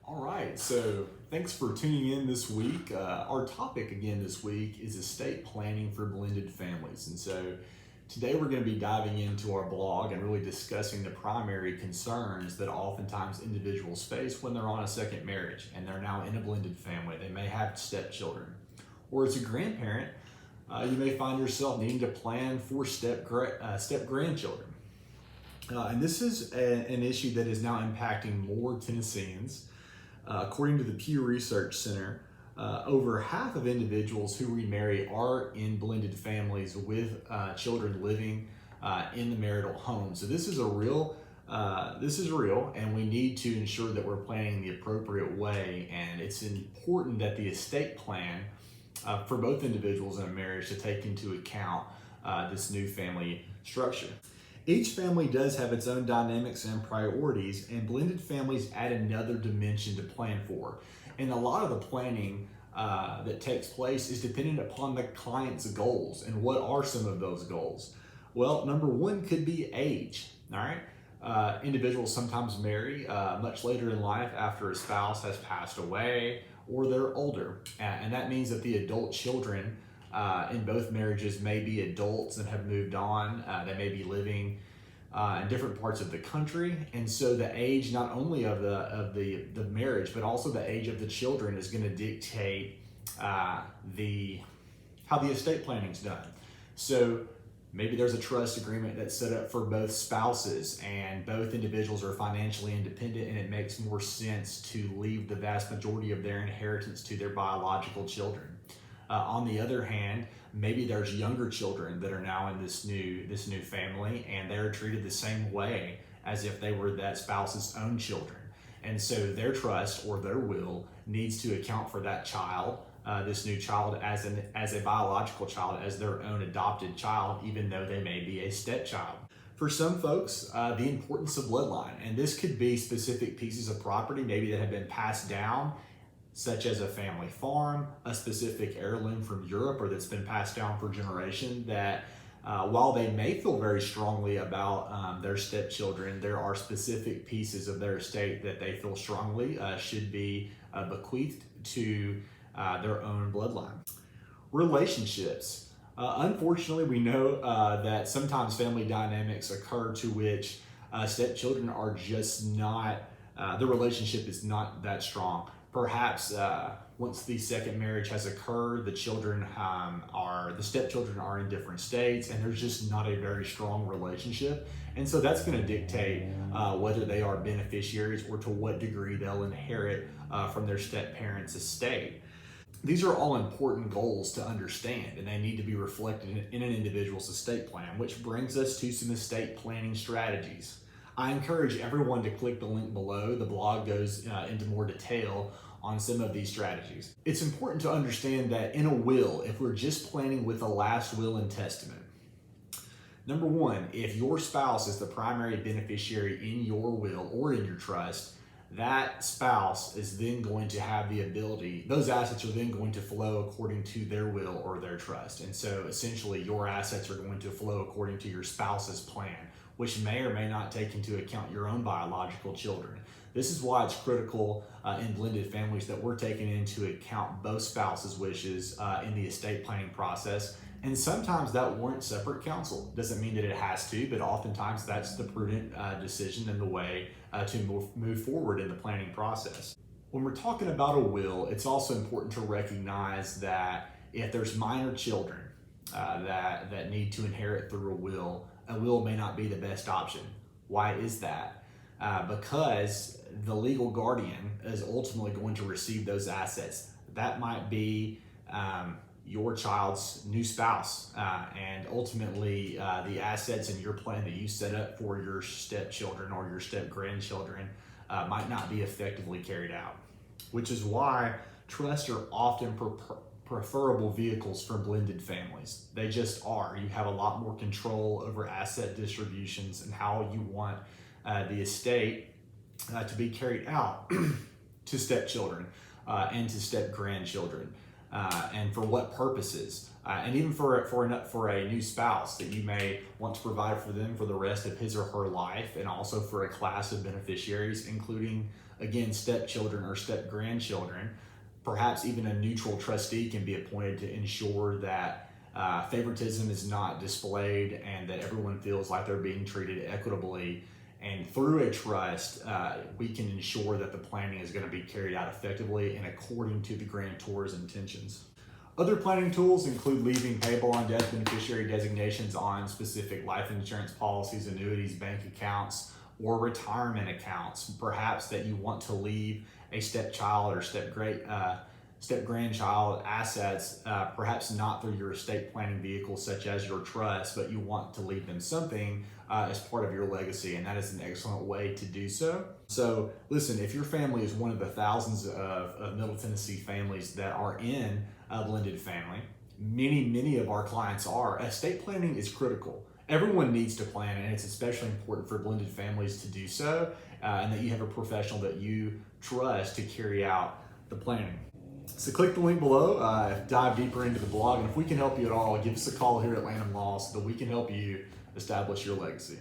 All right, so thanks for tuning in this week. Our topic again this week is estate planning for blended families. And so today we're going to be diving into our blog and really discussing the primary concerns that oftentimes individuals face when they're on a second marriage and they're now in a blended family. They may have stepchildren, or as a grandparent, you may find yourself needing to plan for step grandchildren. And this is an issue that is now impacting more Tennesseans. According to the Pew Research Center, over half of individuals who remarry are in blended families with children living in the marital home. So this is real, and we need to ensure that we're planning the appropriate way. And it's important that the estate plan for both individuals in a marriage to take into account this new family structure. Each family does have its own dynamics and priorities, and blended families add another dimension to plan for. And a lot of the planning that takes place is dependent upon the client's goals. And what are some of those goals? Well, number one could be age. All right. Individuals sometimes marry much later in life after a spouse has passed away or they're older. And that means that the adult children in both marriages may be adults and have moved on. They may be living in different parts of the country, and so the age not only of the marriage, but also the age of the children is going to dictate how the estate planning is done. So maybe there's a trust agreement that's set up for both spouses, and both individuals are financially independent, and it makes more sense to leave the vast majority of their inheritance to their biological children. On the other hand, maybe there's younger children that are now in this new family, and they're treated the same way as if they were that spouse's own children. And so their trust or their will needs to account for that child, this new child, as a biological child, as their own adopted child, even though they may be a stepchild. For some folks, the importance of bloodline, and this could be specific pieces of property maybe that have been passed down, such as a family farm, a specific heirloom from Europe or that's been passed down for generations, that while they may feel very strongly about their stepchildren, there are specific pieces of their estate that they feel strongly should be bequeathed to their own bloodline. Relationships. Unfortunately, we know that sometimes family dynamics occur to which stepchildren are just not, the relationship is not that strong. Perhaps once the second marriage has occurred, the stepchildren are in different states, and there's just not a very strong relationship. And so that's going to dictate whether they are beneficiaries or to what degree they'll inherit from their step-parents' estate. These are all important goals to understand, and they need to be reflected in an individual's estate plan, which brings us to some estate planning strategies. I encourage everyone to click the link below. The blog goes into more detail on some of these strategies. It's important to understand that in a will, if we're just planning with a last will and testament, number one, if your spouse is the primary beneficiary in your will or in your trust, that spouse is then going to have the ability, those assets are then going to flow according to their will or their trust. And so essentially your assets are going to flow according to your spouse's plan, which may or may not take into account your own biological children. This is why it's critical in blended families that we're taking into account both spouses' wishes in the estate planning process. And sometimes that warrants separate counsel. Doesn't mean that it has to, but oftentimes that's the prudent decision and the way to move forward in the planning process. When we're talking about a will, it's also important to recognize that if there's minor children that need to inherit through a will may not be the best option. Why is that? Because the legal guardian is ultimately going to receive those assets. That might be your child's new spouse, and ultimately the assets in your plan that you set up for your stepchildren or your step-grandchildren might not be effectively carried out, which is why trusts are often preferable vehicles for blended families. They just are. You have a lot more control over asset distributions and how you want the estate to be carried out to stepchildren and to step-grandchildren, and for what purposes. And even for a new spouse that you may want to provide for them for the rest of his or her life, and also for a class of beneficiaries, including again, stepchildren or step-grandchildren. Perhaps even a neutral trustee can be appointed to ensure that favoritism is not displayed and that everyone feels like they're being treated equitably. And through a trust, we can ensure that the planning is going to be carried out effectively and according to the grantor's intentions. Other planning tools include leaving payable on death beneficiary designations on specific life insurance policies, annuities, bank accounts, or retirement accounts. Perhaps that you want to leave a stepchild or step-grandchild assets, perhaps not through your estate planning vehicle such as your trust, but you want to leave them something as part of your legacy, and that is an excellent way to do so. So listen, if your family is one of the thousands of Middle Tennessee families that are in a blended family, many of our clients are, estate planning is critical. Everyone needs to plan, and it's especially important for blended families to do so, and that you have a professional that you trust to carry out the planning. So click the link below, dive deeper into the blog, and if we can help you at all, give us a call here at Lanham Law so that we can help you establish your legacy.